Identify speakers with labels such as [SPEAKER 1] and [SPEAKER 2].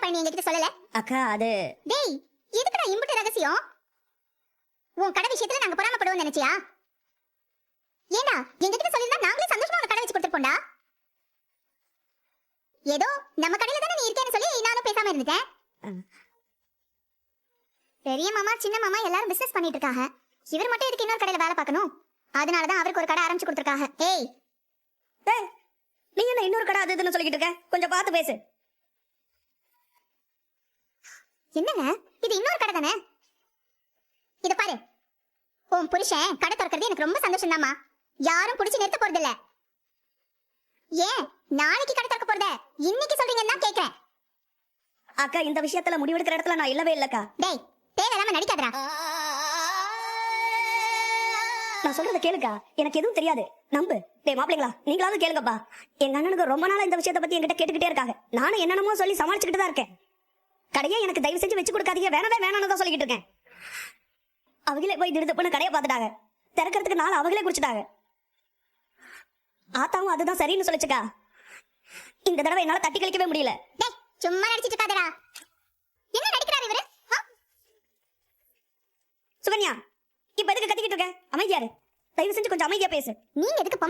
[SPEAKER 1] கடை நீ எங்ககிட்ட சொல்லல?
[SPEAKER 2] அக்கா அது
[SPEAKER 1] டேய், எதுக்குடா இம்புட்டு ரகசியம்? உன் கடை விஷயத்துல நாங்க பொறாமப்படுவோம் நினைச்சியா? ஏண்டா எங்ககிட்ட சொல்லிருந்தா நாங்களே சந்தோஷமா உனக்கு கடை வச்சு கொடுத்துருப்போம்டா. ஏதோ நம்ம கடையில தானே நீ இருக்கேன்னு சொல்லி நானும் பேசாம இருந்துட்டேன். பெரிய மாமா சின்ன மாமா எல்லாரும் பிசினஸ் பண்ணிட்டு இருக்காங்க. இவர் மட்டும் எதுக்கு இன்னொரு கடையில வேலை பார்க்கணும்? அதனாலதான் அவருக்கு ஒரு கடை ஆரம்பிச்சு கொடுத்துருக்காங்க. ஏய்
[SPEAKER 2] நீ என்ன இன்னொரு கடை அது இதுன்னு சொல்லிட்டு இருக்க? கொஞ்சம் பார்த்து பேசு.
[SPEAKER 1] என்னங்க இது இன்னொரு கடை தானே? இத பாரு, உன் புருஷன் கடை திறக்கிறது எனக்கு ரொம்ப சந்தோஷம் தாமா. யாரும் புடிச்சு நிறுத்த போறது இல்ல. ஏன் நாளைக்கு கடை திறக்க போறத இன்னைக்கு சொல்றீங்கன்னு தான் கேக்குறேன்.
[SPEAKER 2] அக்கா இந்த விஷயத்துல முடிவெடுக்கிற இடத்துல நான் இல்லவே இல்லக்கா.
[SPEAKER 1] டேய் தேவையில்லாம நடிக்காதடா.
[SPEAKER 2] நான் சொல்றத கேளுக்கா, எனக்கு எதுவும் தெரியாது, நம்பு. டேய் மாப்பிள்ளைங்களா, நீங்களாவது கேளுங்கப்பா. எங்க அண்ணனுக்கு ரொம்ப நாளா இந்த விஷயத்தை பத்தி என்கிட்ட கேட்டுக்கிட்டே இருக்காங்க. நானும் என்னென்னமோ சொல்லி சமாளிச்சுக்கிட்டு தான் இருக்கேன். கடையை எனக்கு தயவு செஞ்சு வச்சு கொடுக்காதீங்க, வேணவே வேணான்னு தான் சொல்லிக்கிட்டு இருக்கேன். அவங்களே போய் திடுதுப்புன்னு கடையை பார்த்துட்டாங்க. திறக்கிறதுக்கு நாள் அவங்களே குடிச்சிட்டாங்க. ஆத்தாவும் அதுதான் சரின்னு சொல்லிச்சுக்கா. இந்த தடவை என்னால தட்டி கழிக்கவே முடியல.
[SPEAKER 1] டேய் சும்மா நடிச்சிட்டு இருக்காதடா. என்ன நடிக்கிறாரு இவரு?
[SPEAKER 2] சுகன்யா, இப்ப எதுக்கு கத்திக்கிட்டு இருக்க? அமைதியாரு. தயவு செஞ்சு கொஞ்சம் அமைதியா பேசு.
[SPEAKER 1] நீங்க எதுக்கு